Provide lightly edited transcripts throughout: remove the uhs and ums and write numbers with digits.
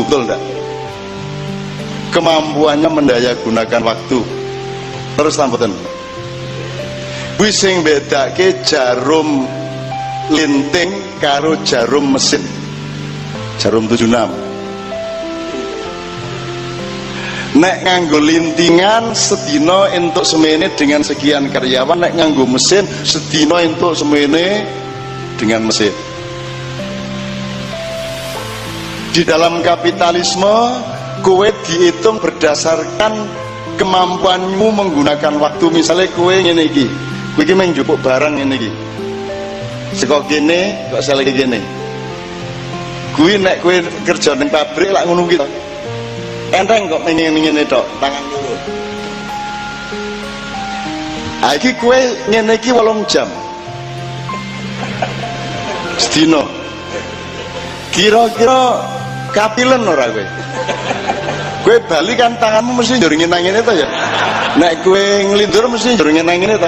betul enggak? Kemampuannya mendaya gunakan waktu. Terus lamputan kuwi sing bedake jarum linting karo jarum mesin, jarum 76. Nek nganggo lintingan sedina entuk semene dengan sekian karyawan, nek nganggo mesin sedina entuk semene dengan mesin. Di dalam kapitalisme kowe dihitung berdasarkan kemampuanmu menggunakan waktu. Misalnya kowe ngene iki, kowe iki mung njupuk barang ngene iki. Saka kene kok seleke kene. Kuwi nek kowe kerja ning pabrik lak ngono kuwi to. Enteng kok ngene-ngene tok, tangan loro. Ha iki kowe ngene iki 8 jam. Sedina. Kira-kira kapilen ora kowe? Kowe bali kan tanganmu mesti njur ngene to ya. Nek kowe nglindur mesti njur ngene to.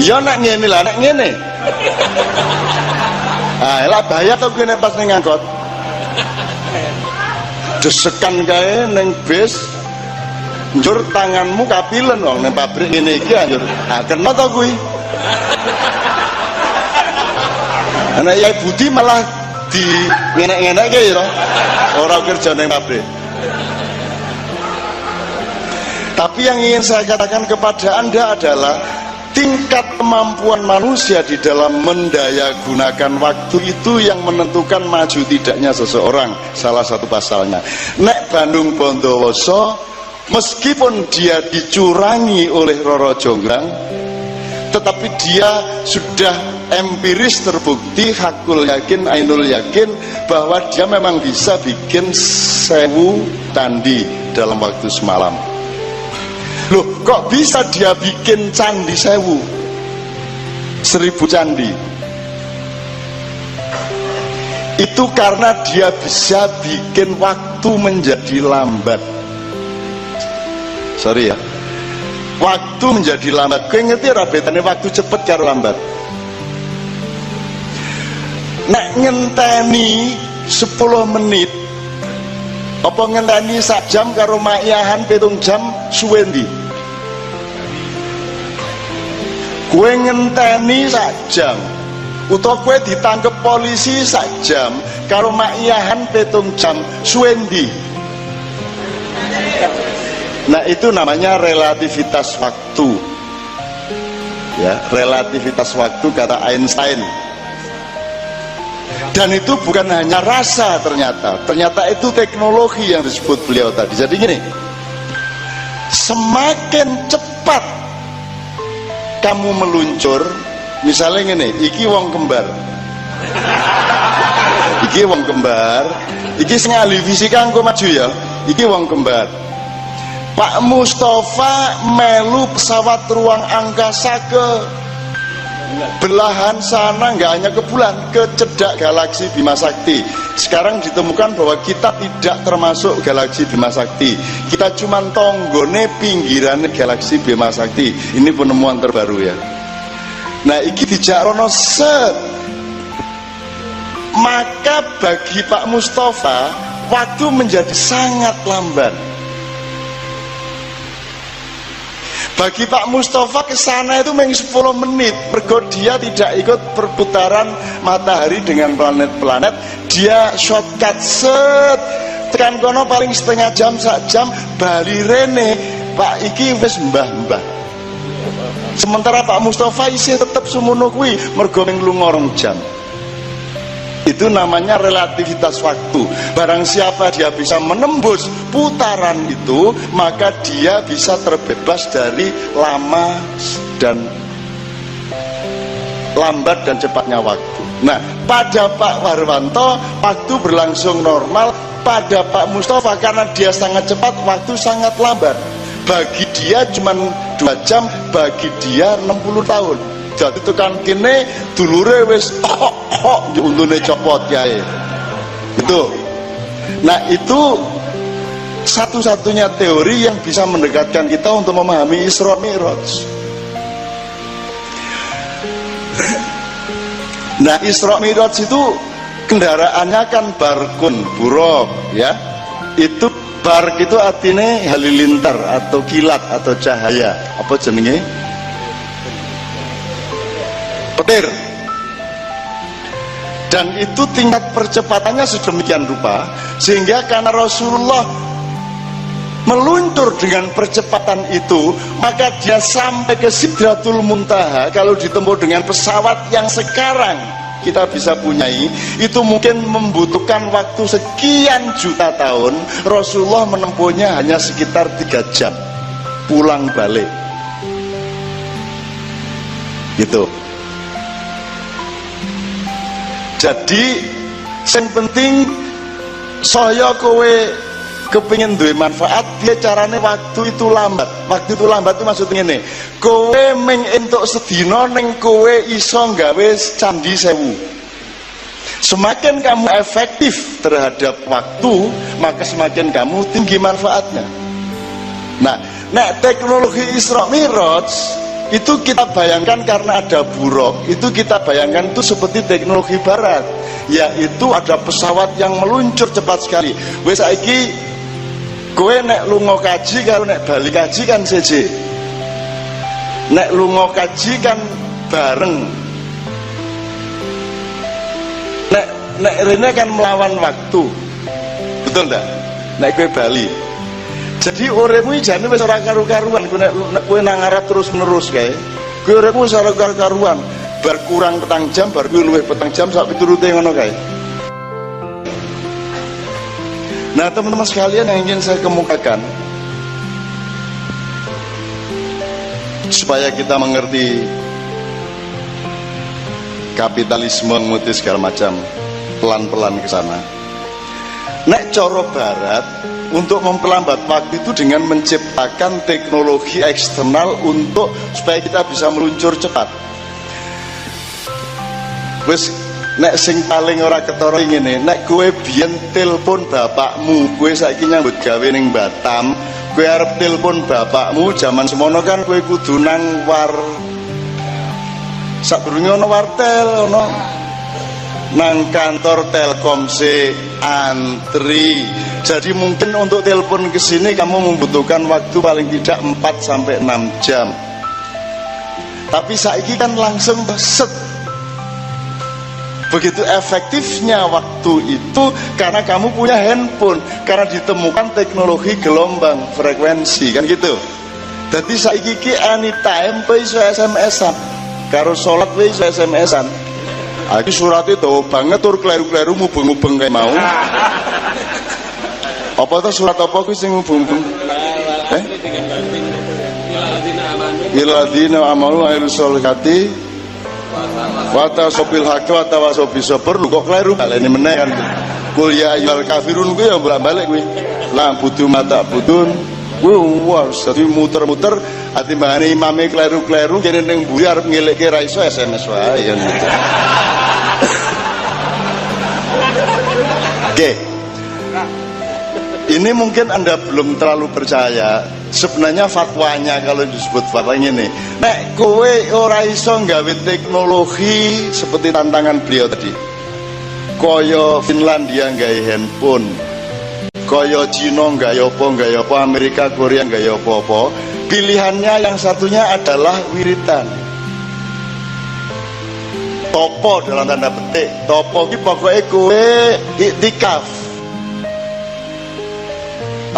Ya nek ngene lah, nek ngene. Ah, lah bahaya to kowe nek pas ning angkot. Desekan kae ning bis njur tanganmu kapilen wong ning pabrik ngene iki anjur. Ah, kena to kuwi. Anak Yai Budi malah di ngenek-ngenek ya toh. Ora kerja ning pabrik. Tapi yang ingin saya katakan kepada Anda adalah tingkat kemampuan manusia di dalam mendaya gunakan waktu itu yang menentukan maju tidaknya seseorang. Salah satu pasalnya. Nek Bandung Bondowoso, meskipun dia dicurangi oleh Roro Jonggrang, tetapi dia sudah empiris terbukti, hakul yakin, ainul yakin bahwa dia memang bisa bikin 1000 candi dalam waktu semalam. Loh, kok bisa dia bikin candi 1000 candi? Itu karena dia bisa bikin waktu menjadi lambat. Sorry ya, waktu menjadi lambat. Kowe ngerti ora bedane waktu cepet karo lambat? Nek ngenteni 10 menit apa ngenteni sak jam karo makyahan 7 jam suwe ndi? Kowe ngenteni sak jam utawa kowe ditangkep polisi sak jam karo makyahan 7 jam suwe ndi? Nah, itu namanya relativitas waktu. Ya, relativitas waktu kata Einstein. Dan itu bukan hanya rasa ternyata itu teknologi yang disebut beliau tadi. Jadi gini, semakin cepat kamu meluncur, misalnya gini, iki wong kembar, iki sing ahli fisika engko maju ya, iki wong kembar. Pak Mustafa melu pesawat ruang angkasa ke belahan sana, nggak hanya ke bulan, ke cedak galaksi Bima Sakti. Sekarang ditemukan bahwa kita tidak termasuk galaksi Bima Sakti, kita cuma tonggone pinggiran galaksi Bima Sakti. Ini penemuan terbaru ya. Nah, iki dijakrono set. Maka bagi Pak Mustafa waktu menjadi sangat lambat. Bagi Pak Mustafa ke sana itu meng 10 menit. Mergo dia tidak ikut perputaran matahari dengan planet-planet. Dia shortcut set. Tekan kono paling setengah jam, sak jam bali rene. Pak iki wis mbah-mbah. Sementara Pak Mustafa isih tetep semono kuwi mergo meng lunga 2 jam. Itu namanya relativitas waktu. Barang siapa dia bisa menembus putaran itu, maka dia bisa terbebas dari lambat dan cepatnya waktu. Nah, pada Pak Warwanto waktu berlangsung normal, pada Pak Mustafa karena dia sangat cepat, waktu sangat lambat. Bagi dia cuma 2 jam, bagi dia 60 tahun. Jadi itu kan kini dulure wis untune copot yae. Itu. Nah, itu satu-satunya teori yang bisa mendekatkan kita untuk memahami Isra Mi'raj. Nah, Isra Mi'raj itu kendaraannya kan barkun, buruk ya. Itu bark itu artinya halilintar atau kilat atau cahaya, apa jenenge, petir. Dan itu tingkat percepatannya sedemikian rupa sehingga karena Rasulullah meluncur dengan percepatan itu, maka dia sampai ke Sidratul Muntaha. Kalau ditempuh dengan pesawat yang sekarang kita bisa punyai, itu mungkin membutuhkan waktu sekian juta tahun. Rasulullah menempuhnya hanya sekitar 3 jam pulang balik gitu. Jadi yang penting saya kowe kepingin duwe manfaat, dia carane waktu itu lambat. Waktu itu lambat itu maksudnya ini, kowe ming entuk sedina ning kowe iso gawe candi 1000. Semakin kamu efektif terhadap waktu, maka semakin kamu tinggi manfaatnya. Nah, teknologi Isra Mi'raj itu kita bayangkan karena ada buruk, itu kita bayangkan itu seperti teknologi barat, yaitu ada pesawat yang meluncur cepat sekali. Wes saiki kowe nek lunga kaji karo nek bali kaji kan seje. Nek lunga kaji kan bareng. Nek rene kan melawan waktu. Betul ndak? Nek kowe bali. Jadi uripmu jane wis ora karu-karuan nek kowe nang ngarep terus-menerus kae. Kowe uripmu wis ora karu-karuan. Bar kurang 4 jam, bar kowe luwih 4 jam sak piturute ngono kae. Nah teman-teman sekalian, yang ingin saya kemukakan supaya kita mengerti kapitalisme mengutis segala macam pelan-pelan ke sana. Nek coro barat untuk memperlambat waktu itu dengan menciptakan teknologi eksternal untuk supaya kita bisa meluncur cepat. Wes nek sing paling ora ketara ngene, nek kowe biyen telepon bapakmu, kowe saiki nyambut gawe ning Batam, kowe arep telepon bapakmu zaman semono kan kowe kudu nang sadurunge ana wartel, ana nang kantor Telkom antri. Jadi mungkin untuk telepon ke sini kamu membutuhkan waktu paling tidak 4 sampai 6 jam. Tapi saiki kan langsung set. Begitu efektifnya waktu itu karena kamu punya handphone, karena ditemukan teknologi gelombang frekuensi kan gitu. Jadi saiki ki anytime kowe iso SMS-an, karo salat kowe iso SMS-an. Aku suratnya tuh banget tur kleru-kleru mubeng-mubeng kayak mau. Apa tuh surat apa kuwi sing mubeng-mubeng? Iladina amalu ayyul solihati wata sopil haki wata wasobi soper. Lu kok kleru baleni meneh kan. Kul ya ayyuhal kafirun kuwi ya bolak-balik kuwi. La budu mata budun. Wah, dadi muter-muter ati mbahane imame kleru-kleru kene ning mburi arep ngelekke ra iso SMS wae kan. Oke. Ini mungkin Anda belum terlalu percaya. Sebenarnya fatwanya kalau disebut fatwa ini, nek kowe ora iso nggawe teknologi seperti tantangan beliau tadi, koyo Finlandia nggawe handphone, koyo Cina nggawe apa, Amerika Korea nggawe apa, pilihannya yang satunya adalah wiritan. Topo dalam tanda petik, topo ki pokoknya kowe iktikaf.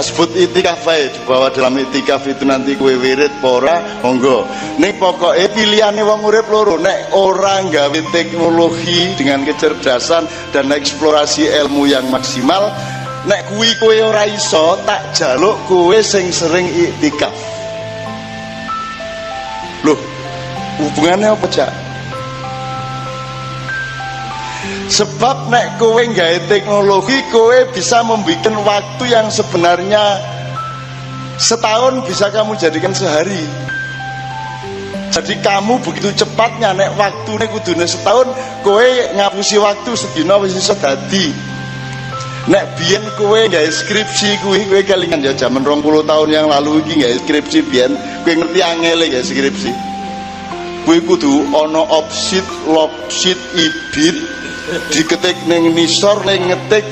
Sebut itikaf ae, bahwa dalam itikaf itu nanti kue wirid pora monggo. Nek pokoknya pilihannya wong urip loro, nek orang gawe teknologi dengan kecerdasan dan eksplorasi ilmu yang maksimal, nek kuwi kue ora iso, tak jaluk kue sing sering itikaf. Loh, hubungannya apa cak? Sebab nek kowe nggawe teknologi, kowe bisa membuat waktu yang sebenarnya setahun bisa kamu jadikan sehari. Jadi kamu begitu cepatnya nek waktune kudune setahun, kowe ngapusi waktu sedina wis iso dadi. Nek biyen kowe nggawe skripsi kuwi kowe kelingan ya jaman 20 tahun yang lalu iki nggawe skripsi biyen, kowe ngerti angele nggawe skripsi. Kowe kudu ana opsit, logsit, ibit diketik ning nisor ning ngetik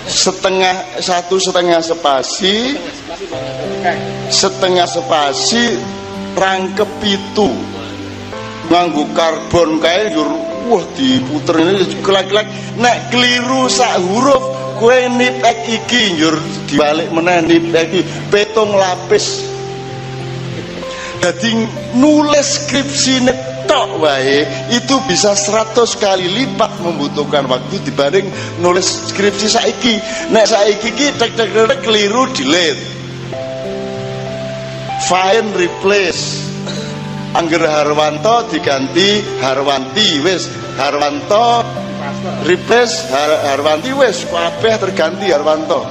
setengah spasi rangkep itu nganggo karbon kae yur wah diputer ini kelak-kelak nek keliru sak huruf kowe nipek iki yur dibalik meneh nipek iki 7 lapis. Dadi nulis skripsi tok wae itu bisa 100 kali lipat membutuhkan waktu dibanding nulis skripsi saiki. Nek saiki ki tek keliru delete, find replace, angger Harwanto diganti Harwanti, wis Harwanto replace Harwanti, wis kabeh terganti Harwanto.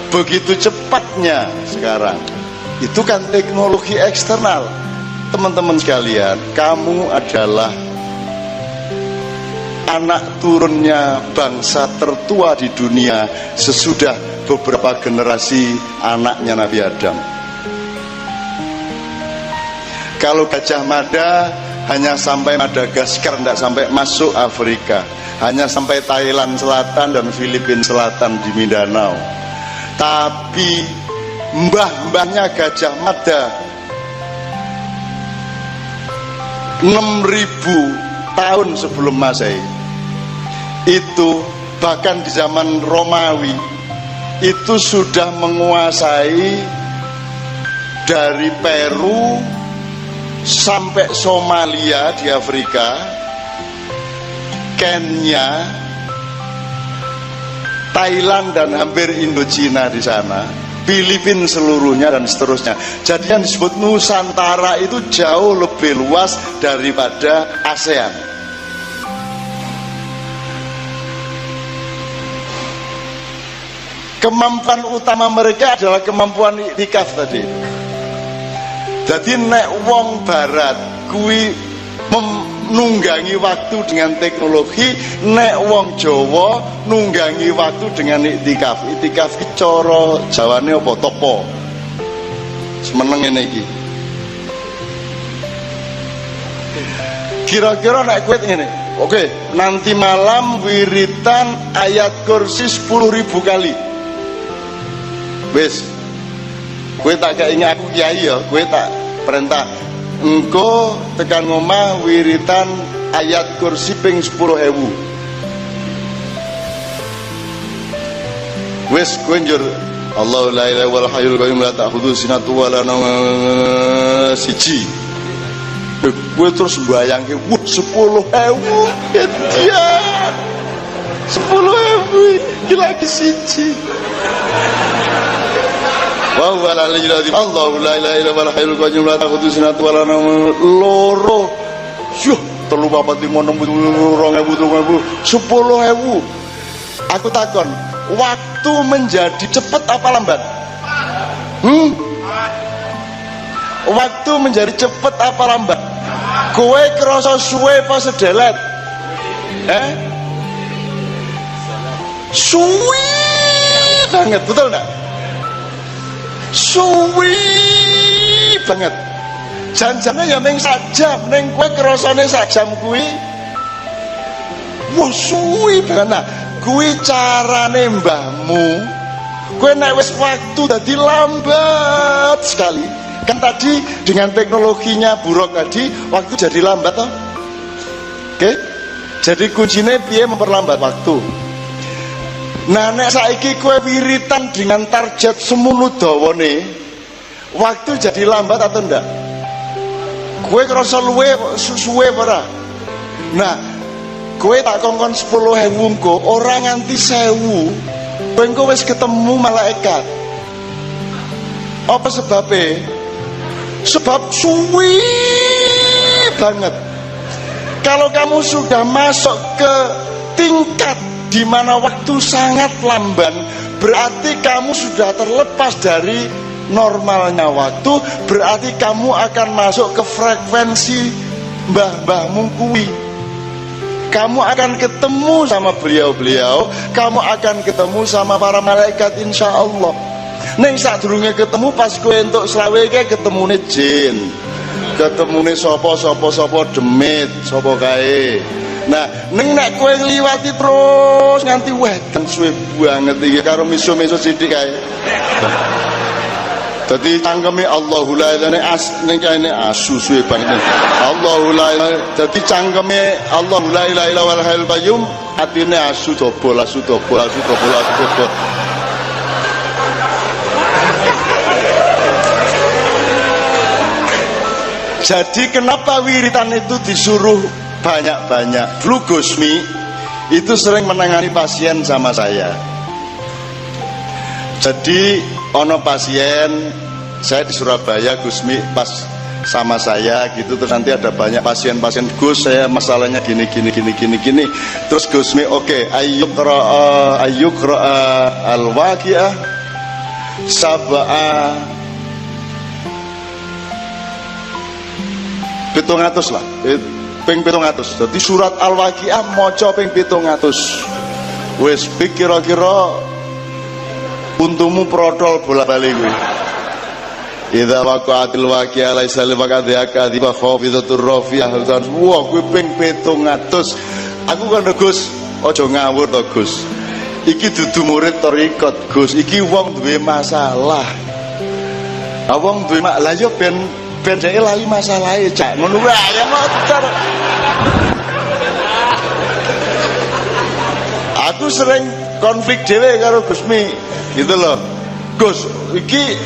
Begitu cepatnya sekarang. Itu kan teknologi eksternal. Teman-teman sekalian, kamu adalah anak turunnya bangsa tertua di dunia sesudah beberapa generasi anaknya Nabi Adam. Kalau Gajah Mada hanya sampai Madagaskar, tidak sampai masuk Afrika, hanya sampai Thailand Selatan dan Filipina Selatan di Mindanao. Tapi mbah-mbahnya Gajah Mada 6.000 tahun sebelum Masehi itu, bahkan di zaman Romawi itu sudah menguasai dari Peru sampai Somalia di Afrika, Kenya, Thailand dan hampir Indochina di sana, Filipina seluruhnya dan seterusnya. Jadi yang disebut Nusantara itu jauh lebih luas daripada ASEAN. Kemampuan utama mereka adalah kemampuan iktikaf tadi. Jadi nek wong barat kui nunggangi waktu dengan teknologi, nek wong Jawa nunggangi waktu dengan iktikaf. Iktikaf ki cara Jawane apa topo? Semeneng ngene iki. Kira-kira nek kowe ngene. Oke, nanti malam wiritan ayat kursi 10.000 kali. Wis. Kowe tak keinget aku kiai ya, kowe tak perintah engko tekan ngomah wiritan ayat kursi ping 10.000. Wis kowe njur Allahu la ilaha wal hayyul qayyum la ta'khudhuhu sinatun wa la nawm siji. Kowe terus bayangke 10.000 ya. 10.000 iki lagi siji. Wa huwa al-'aliyyul 'azhim. Allahu la ilaha illa huwal hayyul qayyum la ta'khudhuhu sinatun wa la nawm. Loro. Yuh, 3 4 5 6 7 8 9 10.000. Aku takon, waktu menjadi cepet apa lambat? Waktu menjadi cepet apa lambat? Kowe krasa suwe apa sedelet? Suwi banget, betul enggak? Suwi banget. Janjane ya ning sak jam, ning kowe krasane sak jam kuwi wah suwi banget. Nah, kuwi carane mbahmu. Kowe nek wis waktu dadi lambat sekali. Kan tadi dengan teknologinya buruk tadi, waktu jadi lambat toh. Oke? Jadi kuncinya piye memperlambat waktu. Nah nek saiki kowe wiritan dengan target semono dawane, waktu jadi lambat atau enggak? Kowe ngerasa luwe suwe ora? Nah, kowe tak kongkon 10.000 engko ora nganti 1.000, kowe engko wis ketemu malaikat. Apa sebabnya? Sebab suwi banget. Kalau kamu sudah masuk ke tingkat di mana waktu sangat lamban, berarti kamu sudah terlepas dari normalnya waktu, berarti kamu akan masuk ke frekuensi mbah-mbahmu kuwi. Kamu akan ketemu sama beliau-beliau, kamu akan ketemu sama para malaikat insya Allah. Neng sadurunge ketemu pas kowe entuk slawe iki ketemune jin. ketemune sapa demit sapa kae. Nah ning nek kowe ngliwati terus nganti wedan suwe banget iki karo miso-miso sithik kae. Dadi cangkeme Allahu la ilaha ning kene asu suwe banget. Allahu la ilaha dadi cangkeme Allahu la ilaha illa wal hayyul qayyum atine asu dobol. Jadi kenapa wiritan itu disuruh banyak-banyak? Dulu Gusmi itu sering menangani pasien sama saya. Jadi ono pasien saya di Surabaya, Gusmi pas sama saya gitu, terus nanti ada banyak pasien-pasien, Gus saya masalahnya gini. Terus Gusmi oke, ayyukra al-waqi'ah sab'a 700 lah, ping 700. Jadi surat Al-Waqi'ah maca ping 700. Wis kira-kira untumu protol bola-bali kuwi. Idza waqa'atil waqi'ah laisa li waqa'atiha kadhiba khafidatur rafi'ah. Wah kuwi ping 700. Aku kan Gus, aja ngawur to Gus. Iki dudu murid thariqat Gus, iki wong duwe masalah. Wong duwe masalah yo ben dhek lali masalahe cak ngono wae ya motor. Aku sering konflik dhewe karo Gusmi gitu loh. Gus, iki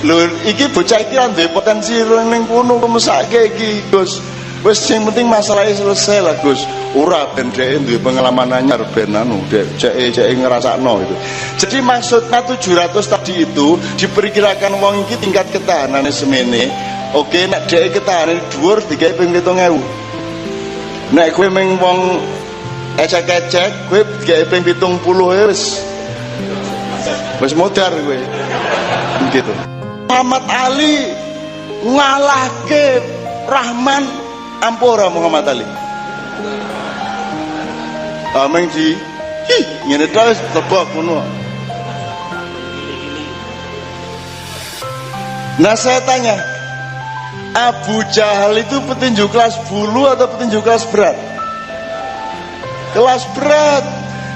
bocah iki duwe potensi ning kono mesake iki, Gus. Wis sing penting masalahnya selesai lah, Gus. Ora ben dhek duwe pengalaman anyar ben anu cek ngrasakno itu. Jadi maksudnya 700 tadi itu diperkirakan wong iki tingkat ketahanannya semene. Oke, nek dhek ketahanan dhuwur digawe ping 7.000. Nek kowe mung wong ecek-ecek, kowe digawe ping 70 wis modar kowe. Begitu. Muhammad Ali ngalahke Rahman ampura Muhammad Ali. Ameng di ngene terus tebak ngono. Nah saya tanya, Abu Jahal itu petinju kelas bulu atau petinju kelas berat? Kelas berat.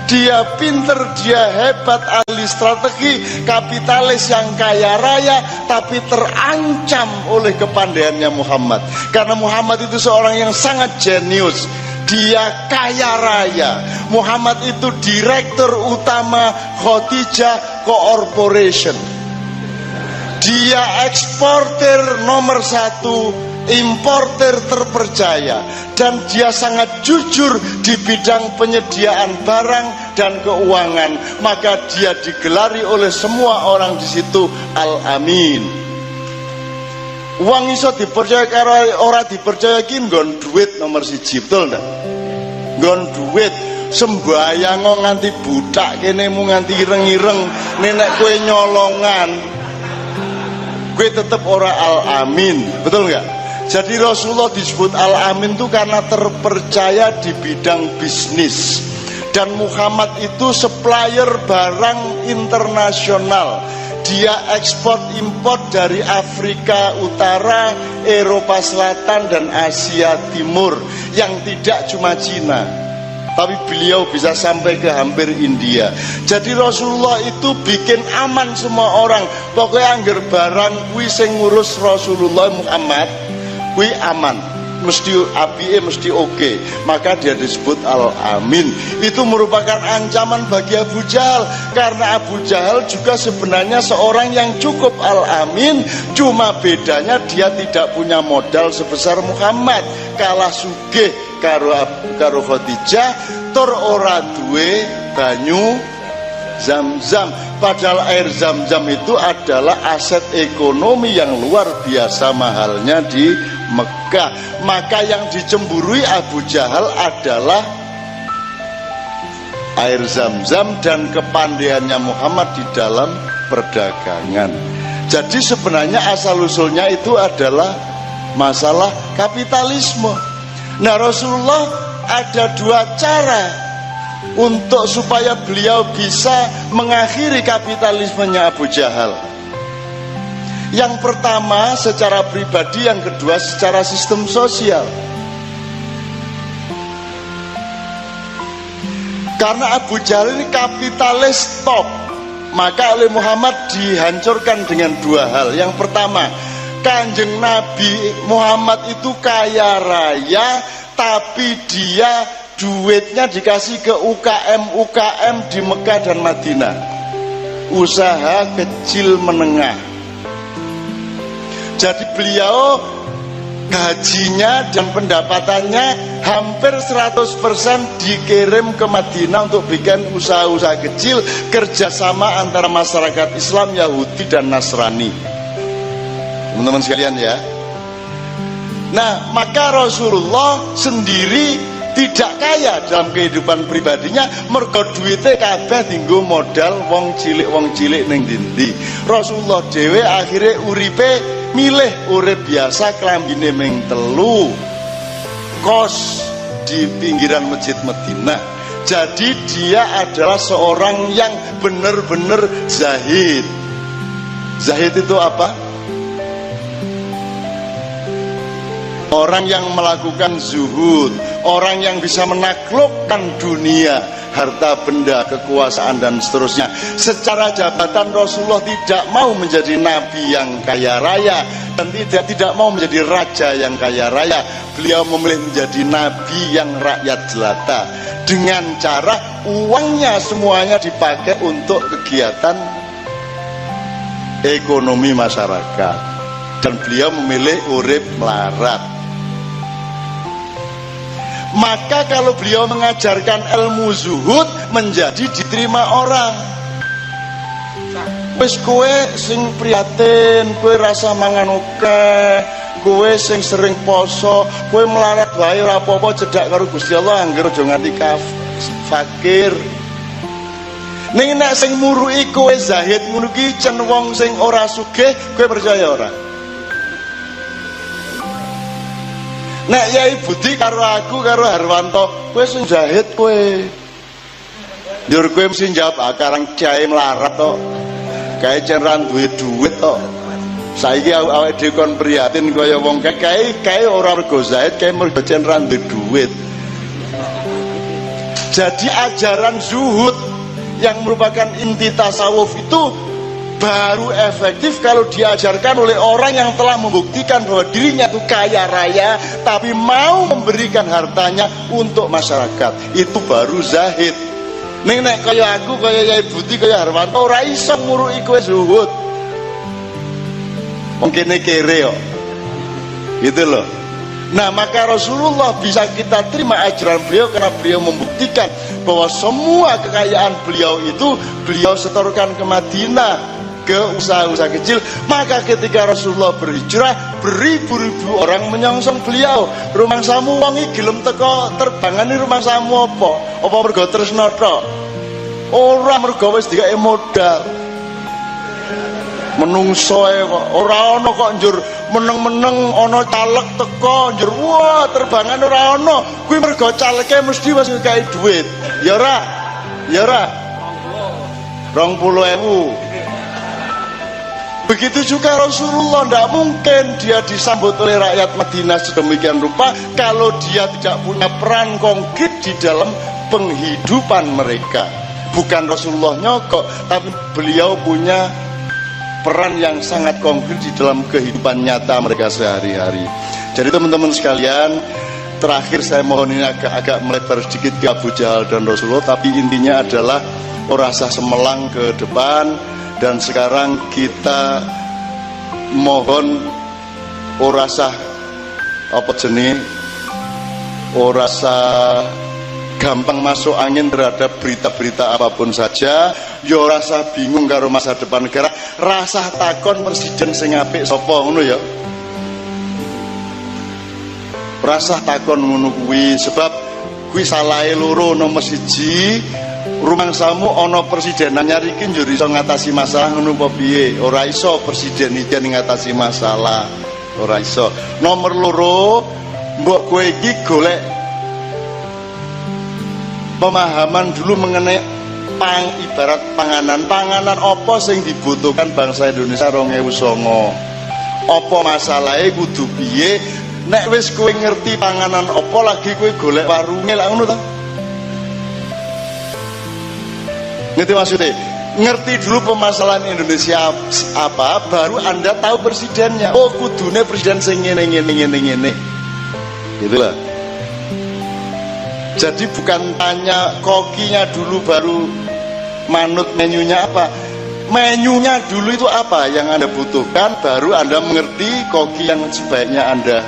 Dia pinter, dia hebat, ahli strategi, kapitalis yang kaya raya, tapi terancam oleh kepandaiannya Muhammad. Karena Muhammad itu seorang yang sangat jenius. Dia kaya raya. Muhammad itu direktur utama Khadijah Corporation. Dia eksportir nomor 1, importer terpercaya, dan dia sangat jujur di bidang penyediaan barang dan keuangan. Maka dia digelari oleh semua orang di situ Al-Amin. Uang iso dipercaya karo ora dipercaya ki nggon duit nomor 1, betul ndak? Nggon duit sembayang nganti butak kene mu nganti ireng-ireng, nek kowe nyolongan kowe tetep ora Al-Amin, betul nggak? Jadi Rasulullah disebut Al-Amin itu karena terpercaya di bidang bisnis. Dan Muhammad itu supplier barang internasional. Dia ekspor impor dari Afrika Utara, Eropa Selatan, dan Asia Timur. Yang tidak cuma Cina, tapi beliau bisa sampai ke hampir India. Jadi Rasulullah itu bikin aman semua orang. Pokoknya angger barang kuwi sing ngurus Rasulullah Muhammad kuwi aman, mesti apike mesti oke. Maka dia disebut Al-Amin. Itu merupakan ancaman bagi Abu Jahal, karena Abu Jahal juga sebenarnya seorang yang cukup Al-Amin, cuma bedanya dia tidak punya modal sebesar Muhammad. Kalah sugih karo Khadijah, tur ora duwe banyu Zam-Zam. Padahal air Zam-Zam itu adalah aset ekonomi yang luar biasa mahalnya di Mekah. Maka yang dicemburui Abu Jahal adalah air Zam-Zam dan kepandaiannya Muhammad di dalam perdagangan. Jadi sebenarnya asal-usulnya itu adalah masalah kapitalisme. Nah, Rasulullah ada 2 cara untuk supaya beliau bisa mengakhiri kapitalismenya Abu Jahal. Yang pertama secara pribadi, yang kedua secara sistem sosial. Karena Abu Jahal ini kapitalis top, maka oleh Muhammad dihancurkan dengan dua hal. Yang pertama, Kanjeng Nabi Muhammad itu kaya raya, tapi dia duitnya dikasih ke UKM di Mekah dan Madinah, usaha kecil menengah. Jadi beliau gajinya dan pendapatannya hampir 100% dikirim ke Madinah untuk bikin usaha-usaha kecil, kerjasama antara masyarakat Islam, Yahudi dan Nasrani, teman-teman sekalian ya. Nah, maka Rasulullah sendiri tidak kaya dalam kehidupan pribadinya, mergo duitnya kabeh tinggo modal wong cilik ning dindi. Rasulullah dhewe akhirnya uripe milih urip biasa, klambine ming telu, kos di pinggiran masjid Madinah. Jadi dia adalah seorang yang benar-benar zahid. Zahid itu apa? Orang yang melakukan zuhud, orang yang bisa menaklukkan dunia, harta benda, kekuasaan dan seterusnya. Secara jabatan Rasulullah tidak mau menjadi nabi yang kaya raya dan tidak mau menjadi raja yang kaya raya. Beliau memilih menjadi nabi yang rakyat jelata, dengan cara uangnya semuanya dipakai untuk kegiatan ekonomi masyarakat, dan beliau memilih urip melarat. Maka kalau beliau mengajarkan ilmu zuhud, menjadi diterima orang. Wis kowe sing prihatin, kowe rasa mangan akeh, kowe sing sering poso, kowe melarat wae ora apa-apa, cedak karo Gusti Allah, anggere aja nganti fakir. Ning nek sing muruki kowe zahid ngono ki cen wong sing ora sugih, kowe percaya ora? Nek Yai Budi karo aku karo Harwanto, kowe sing zahid kowe. Njur kowe mesti jawab, karang kiai melarat to. Kae cen ra duwe duit to. Saiki awake dhewe kon prihatin kaya wong kae ora rego zahid, kae mergo cen ra duwe duit. Jadi ajaran zuhud yang merupakan inti tasawuf itu baru efektif kalau diajarkan oleh orang yang telah membuktikan bahwa dirinya itu kaya raya tapi mau memberikan hartanya untuk masyarakat. Itu baru zahid. Nek kaya aku, kaya Yai Budi, kaya Harwanto ora iso nguruki kowe zuhud. Mungkin kere kok. Gitu loh. Nah, maka Rasulullah bisa kita terima ajaran beliau karena beliau membuktikan bahwa semua kekayaan beliau itu beliau setorkan ke Madinah, ke usaha-usaha kecil. Maka ketika Rasulullah berhijrah, beribu-ribu orang menyongsong beliau. Rumah samu wangi gelem teko terbangane rumah samu apa? Apa mergo tresna tok? Ora, mergo wis dikake modal. Menungso kok ora ana kok njur meneng-meneng ana caleg teko njur wah terbangan ora ana. Kuwi mergo caleke mesti wis ngekaki dhuwit. Ya ora? Ya ora? 20.000. Begitu juga Rasulullah, tidak mungkin dia disambut oleh rakyat Madinah sedemikian rupa kalau dia tidak punya peran konkret di dalam penghidupan mereka. Bukan Rasulullah nyokok, tapi beliau punya peran yang sangat konkret di dalam kehidupan nyata mereka sehari-hari. Jadi teman-teman sekalian, terakhir saya mohon ini agak melebar sedikit ke Abu Jahal dan Rasulullah, tapi intinya adalah ora usah semelang ke depan. Dan sekarang kita mohon ora usah apa jenis, ora usah gampang masuk angin terhadap berita-berita apapun saja. Yo rasa bingung karo masa depan negara, rasa takon presiden sing apik sapa ngono ya. Rasa takon ngono kuwi, sebab kuwi salahe loro. Nomor siji, rumangsamu ana presiden nyariki njur iso ngatasi masalah ngono apa piye? Ora iso presiden iki ngatasi masalah, ora iso. Nomor loro, mbok kowe iki golek pemahaman dulu mengenai ibarat panganan apa sing dibutuhkan bangsa Indonesia 2009. Apa masalahe kudu piye? Nek wis kowe ngerti panganan apa lagi kowe golek warunge lak ngono ta. Ngerti maksudnya? Ngerti dulu permasalahan Indonesia apa, baru Anda tahu presidennya. Oh, kudune presiden sing ngene. Gitu lah. Jadi bukan tanya kokinya dulu baru manut menunya apa. Menunya dulu itu apa yang Anda butuhkan, baru Anda mengerti koki yang sebaiknya Anda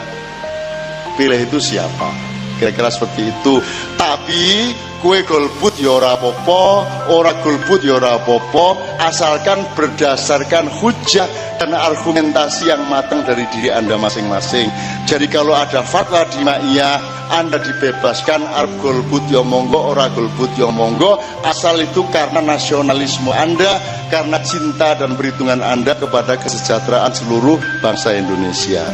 pilih itu siapa. Kira-kira seperti itu. Tapi kue golput ya ora apa-apa, ora golput ya ora apa-apa, asalkan berdasarkan hujah dan argumentasi yang matang dari diri Anda masing-masing. Jadi kalau ada fatwa di Ma'iyah, Anda dibebaskan, arep golput ya monggo, ora golput ya monggo, asal itu karena nasionalisme Anda, karena cinta dan perhitungan Anda kepada kesejahteraan seluruh bangsa Indonesia.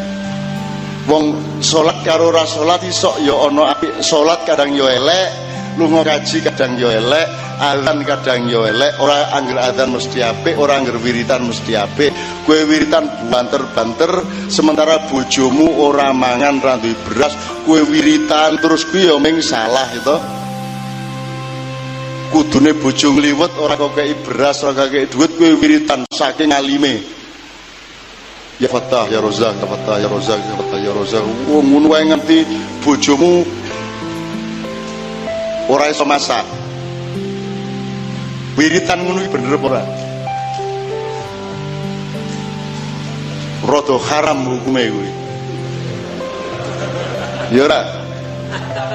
Wong salat karo ora salat iso ya ana apik, salat kadang ya elek, lunga kaji kadang yo elek, azan kadang yo elek, ora angger azan mesti apik, ora angger wiritan mesti apik. Kowe wiritan banter-banter sementara bojomu ora mangan ra duwe beras, kowe wiritan terus kuwi yo ming salah itu. Kudune bojo ngliwet ora kok kei beras, ora kei duit, kowe wiritan saking alime. Ya Fatah ya Rozak, ya Fatah ya Rozak, ya Fatah ya Rozak. Wong ngono wae ngerti bojomu ora iso masak. Wiritan ngono iki bener apa ora? Rada haram hukume kuwi. Ya ora.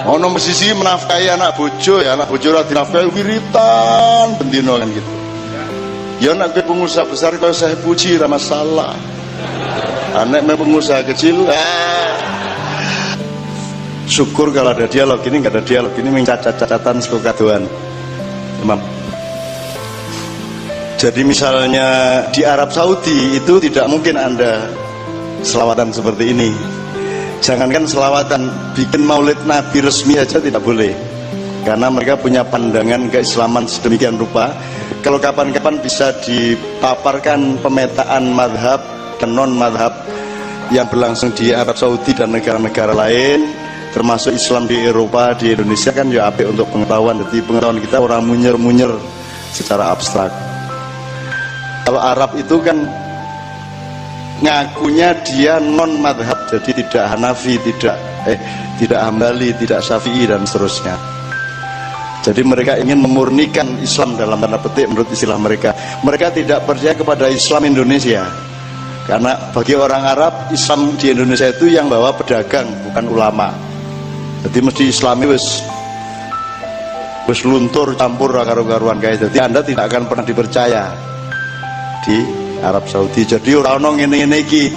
Ono mesisi menafkahi anak bojo, ya anak bojo ora dinafkahi wiritan bendino kan gitu. Ya nek pengusaha besar kaya saya puji ora masalah. Anak pengusaha kecil syukur kalau ada dialog, ini nggak ada dialog, ini mencacat-cacatan sekekaduan. Imam. Jadi misalnya di Arab Saudi itu tidak mungkin Anda selawatan seperti ini. Jangankan selawatan, bikin maulid Nabi resmi aja tidak boleh, karena mereka punya pandangan keislaman sedemikian rupa. Kalau kapan-kapan bisa dipaparkan pemetaan madhab dan non madhab yang berlangsung di Arab Saudi dan negara-negara lain, termasuk Islam di Eropa, di Indonesia kan ya apik untuk pengetahuan. Jadi pengetahuan kita orang munyer-munyer secara abstrak. Kalau Arab itu kan ngakunya dia non madhab, jadi tidak Hanafi, tidak Hambali, tidak Syafi'i dan seterusnya. Jadi mereka ingin memurnikan Islam dalam tanda petik menurut istilah mereka. Mereka tidak percaya kepada Islam Indonesia, karena bagi orang Arab Islam di Indonesia itu yang bawa pedagang, bukan ulama. Jadi mesti Islami wis luntur campur karo-karuan kayak. Jadi Anda tidak akan pernah dipercaya di Arab Saudi. Jadi orang ngene-ngene iki.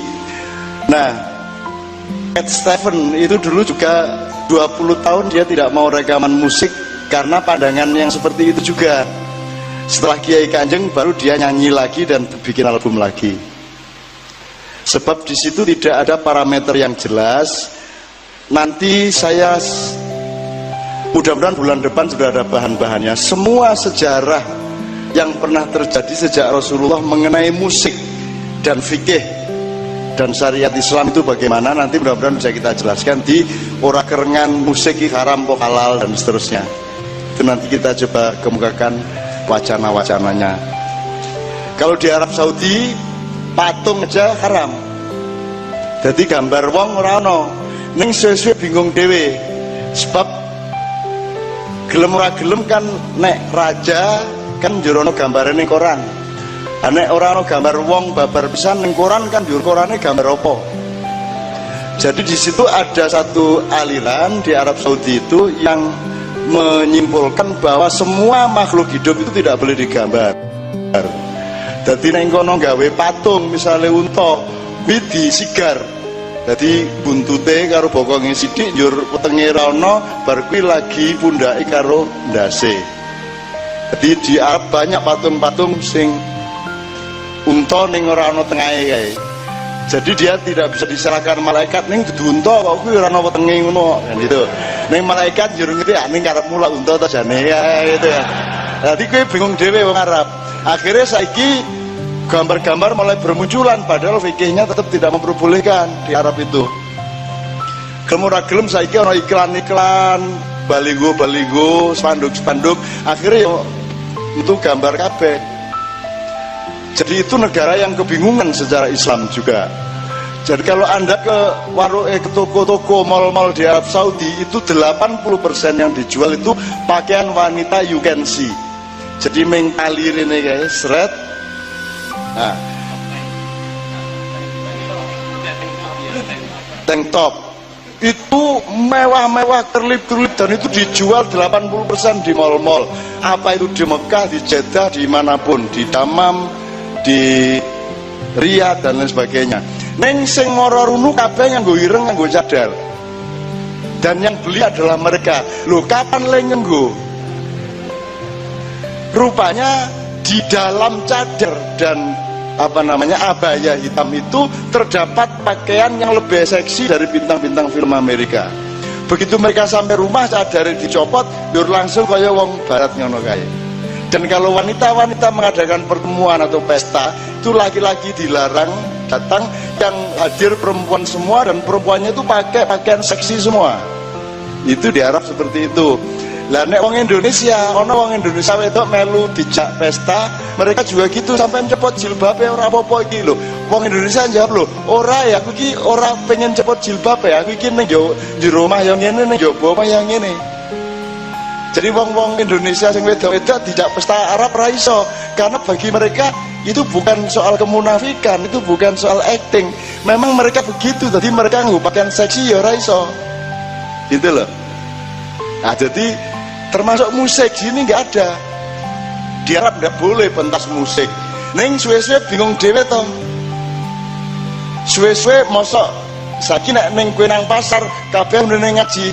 Nah, Ed Stephen itu dulu juga 20 tahun dia tidak mau rekaman musik karena pandangan yang seperti itu juga. Setelah Kiai Kanjeng baru dia nyanyi lagi dan bikin album lagi. Sebab di situ tidak ada parameter yang jelas. Nanti saya mudah-mudahan bulan depan sudah ada bahan-bahannya. Semua sejarah yang pernah terjadi sejak Rasulullah mengenai musik dan fikih dan syariat Islam itu bagaimana, nanti mudah-mudahan bisa kita jelaskan di ora kerengan musik haram kok halal dan seterusnya. Itu nanti kita coba kemukakan wacana-wacananya. Kalau di Arab Saudi patung aja haram. Jadi gambar wong ora ono. Ning suwe-suwe bingung dhewe. Sebab gelem ora gelem kan nek raja kan njero gambare ning koran. Nek ora ono gambar wong babar pisan ning koran kan njur korane gambar apa? Jadi di situ ada satu aliran di Arab Saudi itu yang menyimpulkan bahwa semua makhluk hidup itu tidak boleh digambar. Jadi nek kono gawe patung misalnya unta, widi sigar. Jadi buntute karo bokonge sithik njur wetenge ra ono, bar kuwi lagi pundake karo ndase. Jadi di Arab banyak patung-patung sing unta ning ora ana tengahe kae. Jadi dia tidak bisa disalahkan malaikat ning dudu unta kok kuwi ora ana wetenge ngono kan gitu. Ning malaikat njur ngerti ning karepmu lak unta ta jane ya gitu ya. Jadi kowe bingung dhewe wong Arab. Akhirnya saiki gambar-gambar mulai bermunculan, padahal fikihnya tetap tidak memperbolehkan di Arab itu. Gelem ora gelem saiki ana iklan-iklan, baligo-baligo, spanduk-spanduk, akhirnya yo itu gambar kabeh. Jadi itu negara yang kebingungan secara Islam juga. Jadi kalau Anda ke warung ke toko-toko, mal-mal di Arab Saudi, itu 80% yang dijual itu pakaian wanita you can see. Jadi mengkalir ini guys, seret. Nah. Tank top. Itu mewah-mewah, kerlip-kerlip, dan itu dijual 80% di mal-mal. Apa itu di Mekah, di Jeddah, dimanapun, di Damam, di Riyadh dan lain sebagainya. Neng sing moro runu kabeh nganggo ireng, nganggo cadar. Dan yang beli adalah mereka. Loh, kapan le nganggo? Rupanya di dalam cadar dan abaya hitam itu terdapat pakaian yang lebih seksi dari bintang-bintang film Amerika. Begitu mereka sampai rumah, cadar dicopot, dur langsung kaya wong barat ngono kae. Dan kalau wanita-wanita mengadakan pertemuan atau pesta, itu laki-laki dilarang datang, yang hadir perempuan semua, dan perempuannya itu pakai pakaian seksi semua. Itu di Arab seperti itu. Lah nek wong Indonesia, ono wong Indonesia wedok melu dijak pesta, mereka juga gitu sampai cepot jilbabe ora apa-apa iki lho. Wong Indonesia jawab lho, ora ya aku iki ora pengen cepot jilbab ya, aku iki ning jero omah yang ngene, ning jaba omah yang ngene. Jadi wong-wong Indonesia sing wedok-wedok tidak pesta Arab ra iso, karena bagi mereka itu bukan soal kemunafikan, itu bukan soal acting. Memang mereka begitu, jadi mereka nggo pakaian seksi ya ora iso. Gitu loh. Nah, jadi termasuk musik sini nggak ada. Di Arab nggak boleh pentas musik. Neng suwe-suwe bingung dhewe to. Suwe-suwe mosok saiki nek ning kowe nang pasar kabeh mrene ngaji.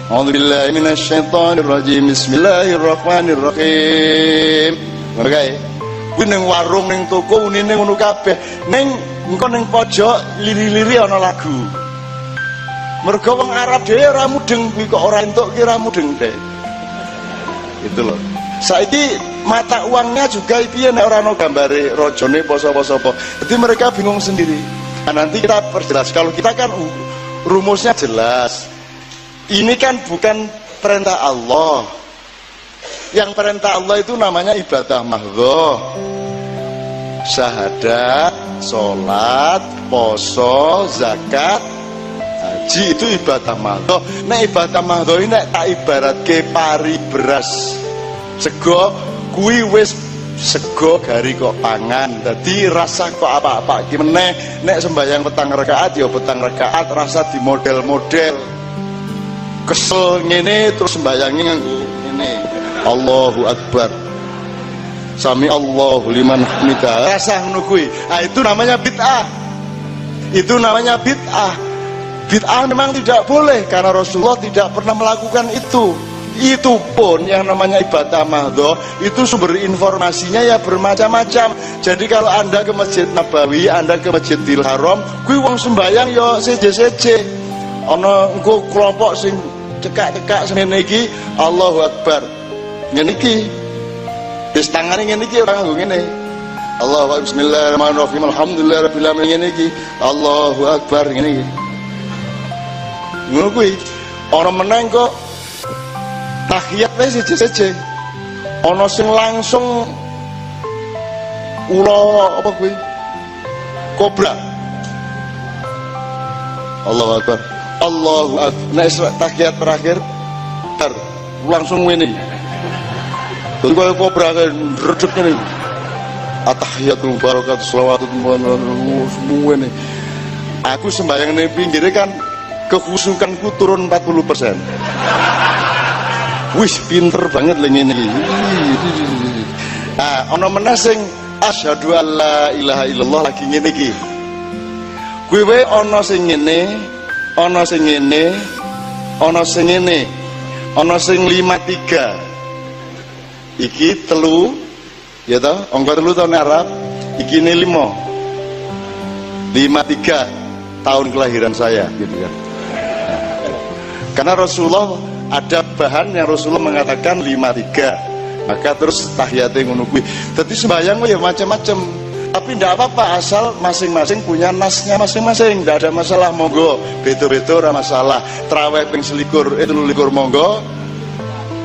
A'udzubillahi minasyaitonirrajim. Bismillahirrahmanirrahim. Ngono kae. Kuwi ning warung ning toko unine ngono kabeh. Ning engko ning pojok liri-liri ana lagu. Mergo wong Arab dhewe ora mudeng, kuwi kok ora entuk ki ora mudeng deh. Gitu loh. Saiki mata uangnya juga piye nek ora ono gambare rajane poso-poso apa. Jadi mereka bingung sendiri. Nah, nanti kita perjelas. Kalau kita kan rumusnya jelas. Ini kan bukan perintah Allah. Yang perintah Allah itu namanya ibadah mahdhah. Syahadat, sholat, poso, zakat, haji itu ibadah mahdhah. Nek ibadah mahdhah ini nek tak ibaratke pari beras sego, kuwi wis sego gari kok pangan. Dadi rasa kok apa-apa iki meneh. Nek sembahyang petang rakaat ya petang rakaat, rasa di model-model. Kesel ngene terus sembayangnya nganggo ngene. Allahu Akbar. Sami Allahu liman hamidah. Rasa ngono kuwi. Ah itu namanya bid'ah. Itu namanya bid'ah. Bid'ah memang tidak boleh karena Rasulullah tidak pernah melakukan itu. Itu pun yang namanya ibadah mahdhah itu sumber informasinya ya bermacam-macam. Jadi kalau Anda ke Masjid Nabawi, Anda ke Masjidil Haram, kuwi wong sembayang ya seje-seje. Ana engko kelompok sing cekak-cekak semene iki Allahu Akbar. Ngene iki. Wis tangane ngene iki ora nganggo ngene. Allahu Akbar, bismillahirrahmanirrahim, alhamdulillahirabbil alamin ngene iki. Allahu Akbar ngene iki. Ngono kuwi. Ora meneng kok tahiyat wis seje-seje. Ana sing langsung ula apa kuwi? Kobra. Allahu Akbar. Allahu Akbar. Nek tahiyat terakhir langsung ngene. Terus kaya kobra kaya redep ngene. At-tahiyatul barakatuh shalawatun semua ini. Aku sembahyang ning pinggire kan kekhusukanku turun 40%. Wis pinter banget lho ngene iki. Nah, ana meneh sing asyhadu alla ilaha illallah lagi ngene iki. Kuwi wae ana sing ngene, ana sing ngene, ana sing ngene, ana sing 53. Iki telu, ya toh, angka telu tahun Arab, iki ini 53 tahun kelahiran saya, gitu kan. Karena Rasulullah ada bahan yang Rasulullah mengatakan 53. maka terus tahiyate ngono kuwi. Dadi sembahyang ya macam-macam, tapi ndak apa-apa asal masing-masing punya nasnya masing-masing, ndak ada masalah, monggo beda-beda ora masalah. Traweh ping 21 monggo,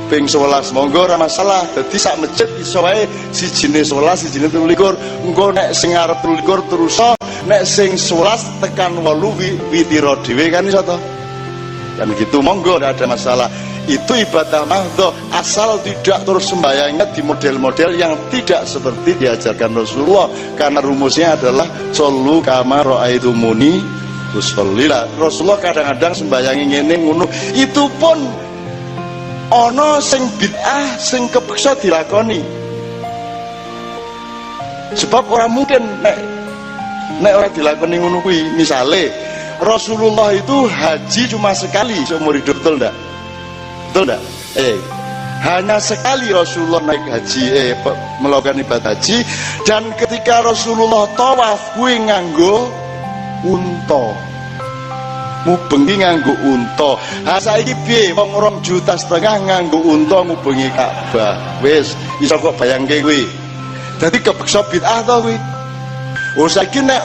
ping 11 monggo ora masalah. Dadi sak masjid iso wae sijine 11 sijine 23. Engko nek sing arep 23 terus nek sing 11 tekan 8 witira dhewe kan iso to. Kan gitu monggo ndak ada masalah. Itu ibadah mahdhah asal tidak terus sembahyangnya di model-model yang tidak seperti diajarkan Rasulullah, karena rumusnya adalah shollu kama ra'aitumuni usolli. Rasulullah kadang-kadang sembayangi ngene ngono, itu pun ana sing bid'ah sing kepeksa dilakoni. Sebab orang mungkin nek ora dilakoni ngono kuwi. Misale Rasulullah itu haji cuma sekali seumur hidup, betul ndak? Betul enggak? Hanya sekali Rasulullah naik haji, melakukan ibadah haji, dan ketika Rasulullah tawaf kuwi nganggo unta. Mubengi nganggo unta. Ha saiki piye wong 2,5 juta nganggo unta ngubengi Ka'bah. Wis iso kok bayangke kuwi. Dadi kepeksa bid'ah to kuwi. Oh saiki nek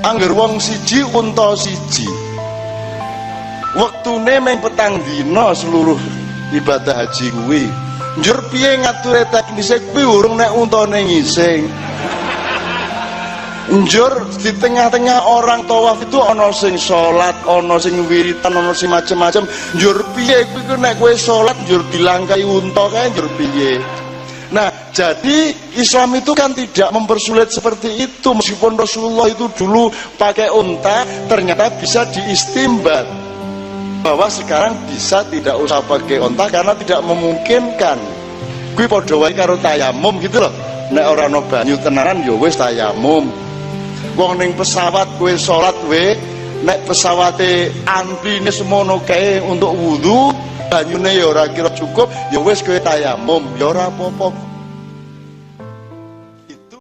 angger wong siji unta siji, wektune mung petang dina seluruh ibadah haji kuwi. Njur piye ngature teknise kuwi urung nek untane ngising. Njur di tengah-tengah orang tawaf itu ana sing salat, ana sing wiritan, ana sing macem-macem. Njur piye kuwi nek kowe salat njur dilangkai unta kae njur piye. Nah, jadi Islam itu kan tidak mempersulit seperti itu. Meskipun Rasulullah itu dulu pakai unta, ternyata bisa diistimbat bahwa sekarang bisa tidak usah pakai unta karena tidak memungkinkan. Kuwi padha wae karo tayamum gitu loh. Nek ora ana banyu tenanan ya wis tayamum. Wong ning pesawat kowe salat we, nek pesawate antrine semono kae untuk wudu, banyune ya ora kira cukup, ya wis kowe tayamum, ya ora apa-apa.